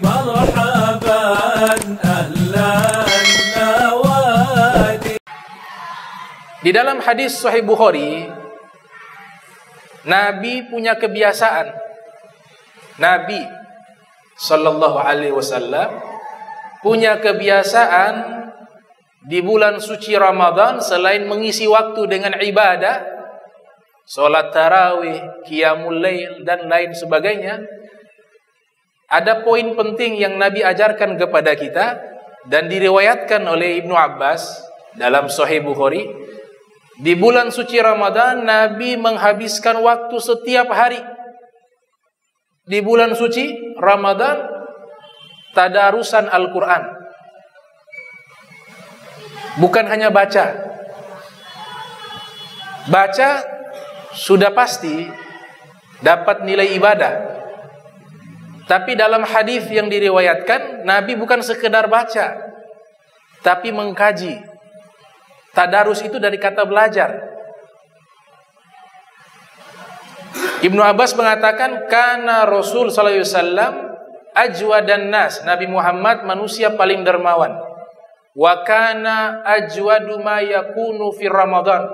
مرحبا أهلا النوادي. Di dalam hadis Sahih Bukhari, Nabi punya kebiasaan. Nabi Sallallahu Alaihi Wasallam punya kebiasaan di bulan suci Ramadan, selain mengisi waktu dengan ibadah, sholat tarawih, qiyamul lail, dan lain sebagainya, ada poin penting yang Nabi ajarkan kepada kita dan diriwayatkan oleh Ibnu Abbas dalam Sahih Bukhari. Di bulan suci Ramadan, Nabi menghabiskan waktu setiap hari di bulan suci Ramadan tadarusan Al-Quran. Bukan hanya baca. Baca sudah pasti dapat nilai ibadah. Tapi dalam hadis yang diriwayatkan, Nabi bukan sekedar baca, tapi mengkaji. Tadarus itu dari kata belajar. Ibnu Abbas mengatakan, kana Rasul sallallahu alaihi wasallam ajwadan nas. Nabi Muhammad manusia paling dermawan. Wa kana ajwadu ma yakunu fi Ramadan.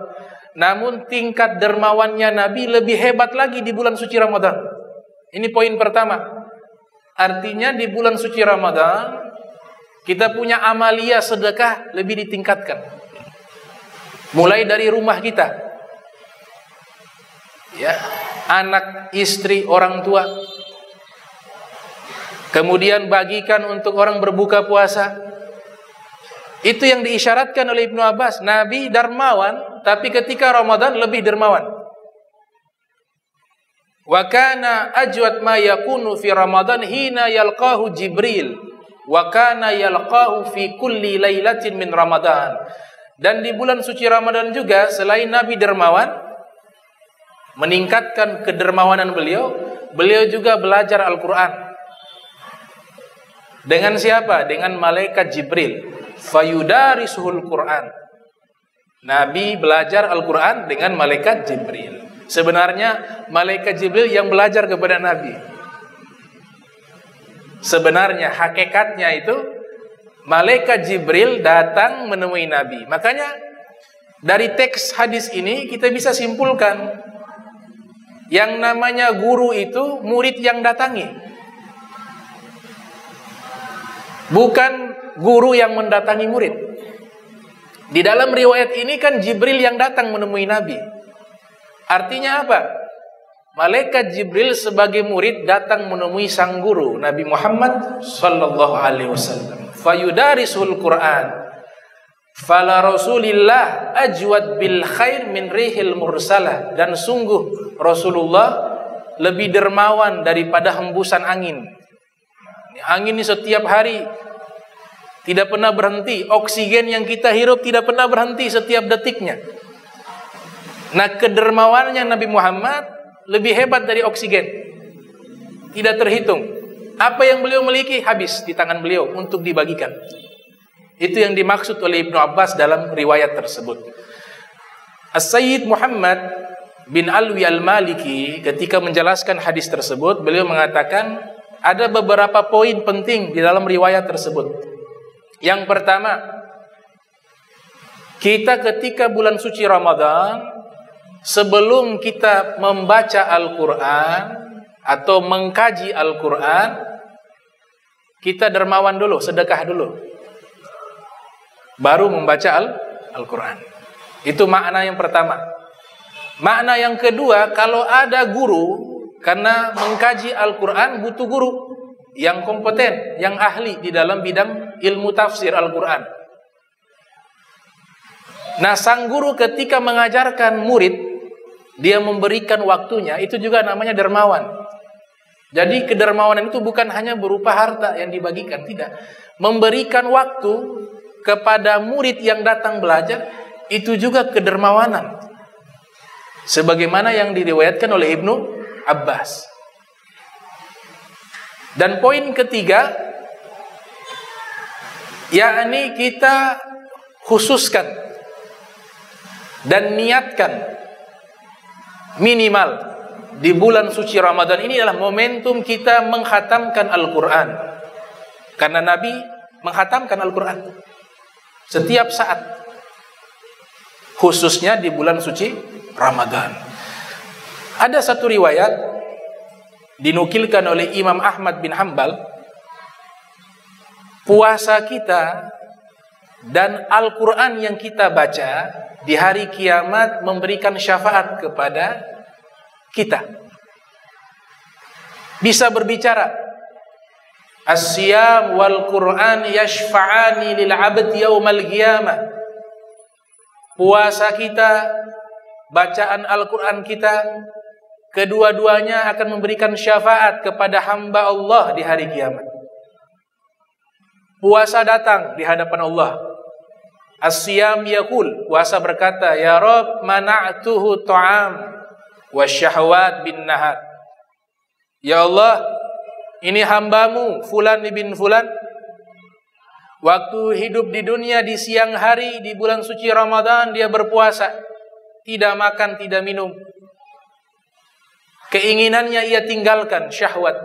Namun tingkat dermawannya Nabi lebih hebat lagi di bulan suci Ramadan. Ini poin pertama. Artinya di bulan suci Ramadan kita punya amalia sedekah lebih ditingkatkan. Mulai dari rumah kita, ya, anak, istri, orang tua. Kemudian bagikan untuk orang berbuka puasa. Itu yang diisyaratkan oleh Ibnu Abbas. Nabi dermawan, tapi ketika Ramadan lebih dermawan. Wa kana ajwad ma yakunu fi Ramadan hina yalqahu Jibril. Wa kana yalqahu fi kulli lailatin min Ramadan. Dan di bulan suci Ramadan juga, selain Nabi dermawan, meningkatkan kedermawanan beliau, beliau juga belajar Al-Quran. Dengan siapa? Dengan malaikat Jibril. Fayudarisuhul Quran. Nabi belajar Al-Quran dengan malaikat Jibril. Sebenarnya malaikat Jibril yang belajar kepada Nabi. Sebenarnya hakikatnya itu malaikat Jibril datang menemui Nabi. Makanya dari teks hadis ini kita bisa simpulkan, yang namanya guru itu murid yang datangi, bukan guru yang mendatangi murid. Di dalam riwayat ini kan Jibril yang datang menemui Nabi. Artinya apa? Malaikat Jibril sebagai murid datang menemui sang guru Nabi Muhammad sallallahu alaihi wasallam. Fayudarisul Quran. Fala Rasulillah ajwad bil khair min rihil mursalah. Dan sungguh Rasulullah lebih dermawan daripada hembusan angin. Angin ini setiap hari tidak pernah berhenti. Oksigen yang kita hirup tidak pernah berhenti setiap detiknya. Nah, kedermawannya Nabi Muhammad lebih hebat dari oksigen. Tidak terhitung. Apa yang beliau miliki habis di tangan beliau untuk dibagikan. Itu yang dimaksud oleh Ibnu Abbas dalam riwayat tersebut. As-Sayyid Muhammad bin Alwi al-Maliki ketika menjelaskan hadis tersebut, beliau mengatakan ada beberapa poin penting di dalam riwayat tersebut. Yang pertama, kita ketika bulan suci Ramadan, sebelum kita membaca Al-Quran atau mengkaji Al-Quran, kita dermawan dulu, sedekah dulu, baru membaca Al-Quran. Itu makna yang pertama. Makna yang kedua, kalau ada guru, karena mengkaji Al-Quran butuh guru yang kompeten, yang ahli di dalam bidang ilmu tafsir Al-Quran. Nah, sang guru ketika mengajarkan murid, dia memberikan waktunya, itu juga namanya dermawan. Jadi kedermawanan itu bukan hanya berupa harta yang dibagikan, tidak. Memberikan waktu kepada murid yang datang belajar, itu juga kedermawanan. Sebagaimana yang diriwayatkan oleh Ibnu Abbas. Dan poin ketiga, yakni kita khususkan dan niatkan minimal di bulan suci Ramadan ini adalah momentum kita menghatamkan Al-Quran. Karena Nabi menghatamkan Al-Quran setiap saat, khususnya di bulan suci Ramadan. Ada satu riwayat dinukilkan oleh Imam Ahmad bin Hanbal, puasa kita dan Al-Quran yang kita baca di hari kiamat memberikan syafaat kepada kita. Bisa berbicara, as-siyam wal Quran yashfa'ani lil 'abd yaumal qiyamah. Puasa kita, bacaan Al-Quran kita, kedua-duanya akan memberikan syafaat kepada hamba Allah di hari kiamat. Puasa datang di hadapan Allah. As-siyam yaqul, puasa berkata, ya Rabb, mana'tuhu ta'am wasyahwat bin nahar. Ya Allah, ini hambamu fulan bin fulan, waktu hidup di dunia di siang hari di bulan suci Ramadan dia berpuasa, tidak makan, tidak minum. Keinginannya ia tinggalkan, syahwat.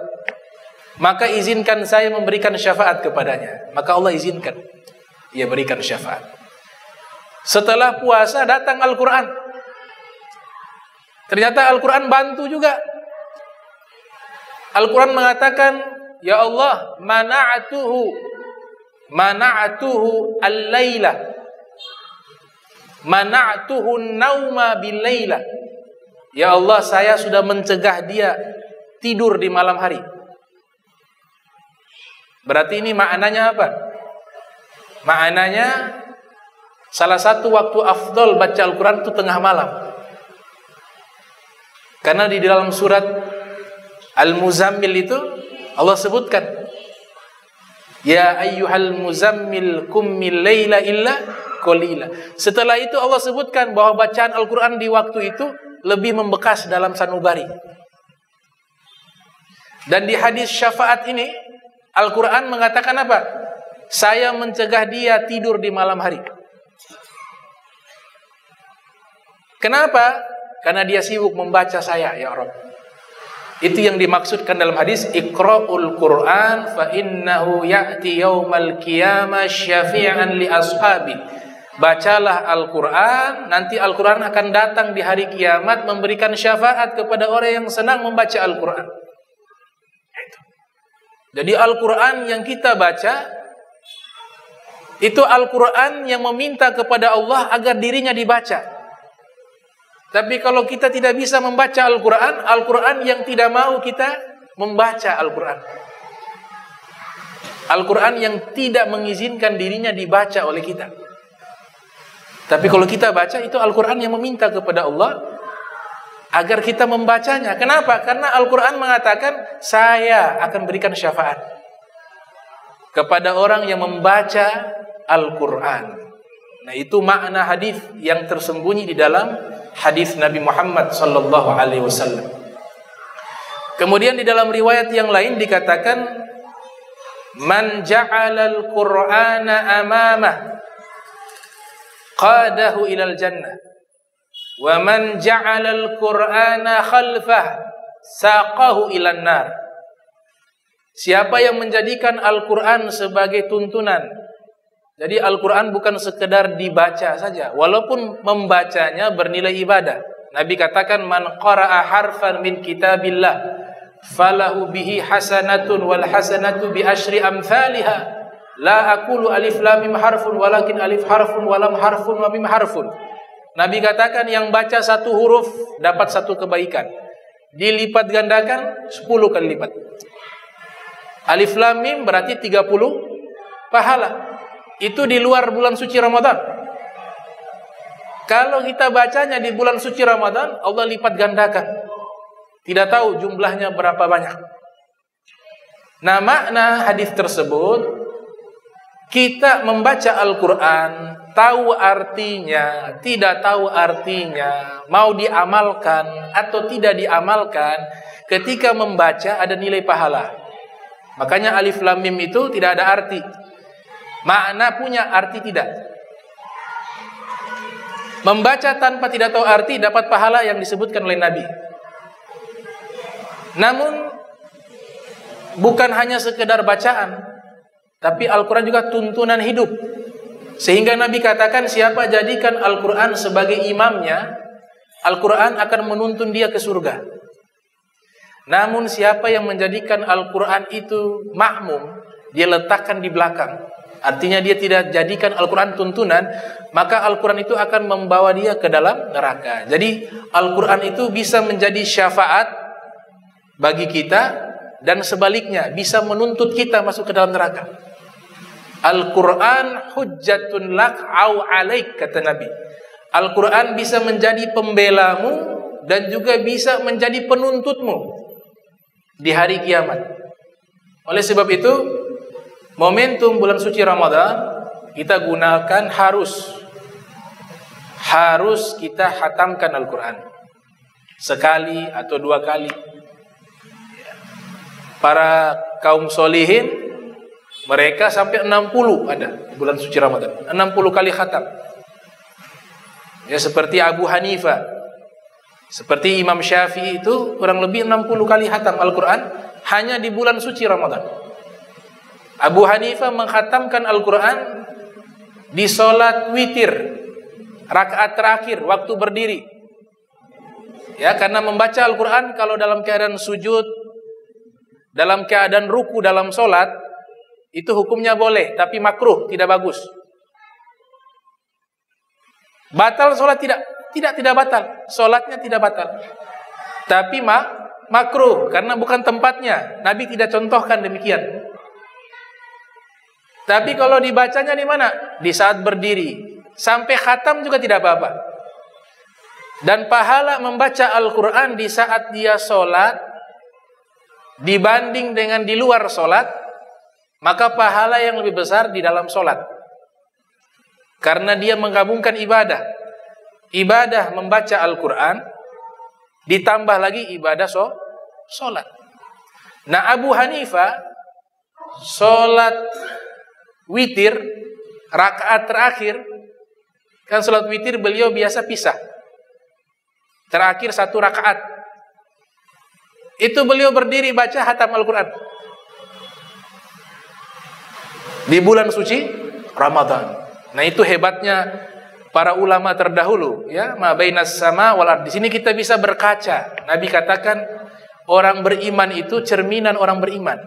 Maka izinkan saya memberikan syafaat kepadanya. Maka Allah izinkan ia berikan syafaat. Setelah puasa datang Al-Quran. Ternyata Al-Quran bantu juga. Al-Quran mengatakan, ya Allah, mana'atuhu al-laila, mana'atuhu nauma bil-laila. Ya Allah, saya sudah mencegah dia tidur di malam hari. Berarti ini maknanya apa? Maknanya salah satu waktu afdol baca Al-Quran itu tengah malam. Karena di dalam surat Al-Muzammil itu Allah sebutkan, ya ayyuhal muzammil kummil laila illa qalila. Setelah itu Allah sebutkan bahwa bacaan Al-Quran di waktu itu lebih membekas dalam sanubari. Dan di hadis syafaat ini Al-Quran mengatakan apa? Saya mencegah dia tidur di malam hari. Kenapa? Karena dia sibuk membaca saya, ya Rabb. Itu yang dimaksudkan dalam hadis, Iqra'ul Qur'an fa innahu ya'ti yaumal qiyamah syafi'an li ashabi. Bacalah Al-Quran, nanti Al-Quran akan datang di hari kiamat memberikan syafaat kepada orang yang senang membaca Al-Quran. Jadi Al-Quran yang kita baca itu Al-Quran yang meminta kepada Allah agar dirinya dibaca. Tapi kalau kita tidak bisa membaca Al-Quran, Al-Quran yang tidak mau kita membaca Al-Quran. Al-Quran yang tidak mengizinkan dirinya dibaca oleh kita. Tapi kalau kita baca, itu Al-Quran yang meminta kepada Allah agar kita membacanya. Kenapa? Karena Al-Quran mengatakan, saya akan berikan syafaat kepada orang yang membaca Al-Quran. Nah, itu makna hadis yang tersembunyi di dalam hadis Nabi Muhammad sallallahu alaihi wasallam. Kemudian di dalam riwayat yang lain dikatakan, man ja'alal Qur'ana amamah qadahu ilal jannah wa man ja'alal Qur'ana khalfah saqahu ilan nar. Siapa yang menjadikan Al-Quran sebagai tuntunan. Jadi Al-Quran bukan sekedar dibaca saja, walaupun membacanya bernilai ibadah. Nabi katakan, man qara'a harfan min kitabillah falahu bihi hasanatun wal hasanatu bi asyri amthaliha. La aqulu alif lam mim harfun walakin alif harfun walam harfun wa mim harfun. Nabi katakan, yang baca satu huruf dapat satu kebaikan, dilipat gandakan 10 kali lipat. Alif lam mim berarti 30 pahala. Itu di luar bulan suci Ramadan. Kalau kita bacanya di bulan suci Ramadan, Allah lipat gandakan. Tidak tahu jumlahnya berapa banyak. Nah, makna hadis tersebut, kita membaca Al-Quran, tahu artinya, tidak tahu artinya, mau diamalkan atau tidak diamalkan, ketika membaca ada nilai pahala. Makanya alif lam mim itu tidak ada arti. Makna punya, arti tidak. Membaca tanpa tidak tahu arti dapat pahala yang disebutkan oleh Nabi. Namun bukan hanya sekedar bacaan, tapi Al-Quran juga tuntunan hidup. Sehingga Nabi katakan, siapa jadikan Al-Quran sebagai imamnya, Al-Quran akan menuntun dia ke surga. Namun siapa yang menjadikan Al-Quran itu makmum, dia letakkan di belakang, artinya dia tidak jadikan Al-Quran tuntunan, maka Al-Quran itu akan membawa dia ke dalam neraka. Jadi Al-Quran itu bisa menjadi syafaat bagi kita, dan sebaliknya bisa menuntut kita masuk ke dalam neraka. Al-Quran hujjatun lak au alaik, kata Nabi. Al-Quran bisa menjadi pembelamu dan juga bisa menjadi penuntutmu di hari kiamat. Oleh sebab itu, momentum bulan suci Ramadan kita gunakan, harus kita khatamkan Al-Quran sekali atau 2 kali. Para kaum solihin, mereka sampai 60 ada bulan suci Ramadan, 60 kali khatam. Ya, seperti Abu Hanifah, seperti Imam Syafi'i itu kurang lebih 60 kali khatam Al-Quran hanya di bulan suci Ramadan. Abu Hanifah mengkhatamkan Al-Quran di sholat witir, rakaat terakhir, waktu berdiri. Ya, karena membaca Al-Quran kalau dalam keadaan sujud, dalam keadaan ruku dalam sholat, itu hukumnya boleh, tapi makruh, tidak bagus. Batal sholat tidak batal, sholatnya tidak batal, tapi makruh karena bukan tempatnya. Nabi tidak contohkan demikian. Tapi kalau dibacanya di mana? Di saat berdiri, sampai khatam juga tidak apa-apa. Dan pahala membaca Al-Quran di saat dia sholat dibanding dengan di luar sholat, maka pahala yang lebih besar di dalam sholat, karena dia menggabungkan ibadah membaca Al-Quran ditambah lagi ibadah sholat. Nah, Abu Hanifah sholat witir rakaat terakhir, kan sholat witir beliau biasa pisah, terakhir 1 rakaat itu beliau berdiri baca khatam Al-Quran di bulan suci Ramadan. Nah, itu hebatnya para ulama terdahulu, ya, ma bainas sama wal ard. Di sini kita bisa berkaca. Nabi katakan orang beriman itu cerminan orang beriman.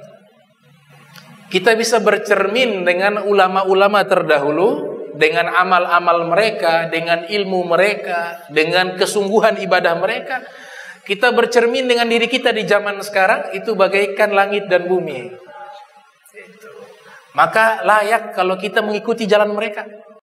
Kita bisa bercermin dengan ulama-ulama terdahulu, dengan amal-amal mereka, dengan ilmu mereka, dengan kesungguhan ibadah mereka. Kita bercermin dengan diri kita di zaman sekarang, itu bagaikan langit dan bumi. Maka layak kalau kita mengikuti jalan mereka.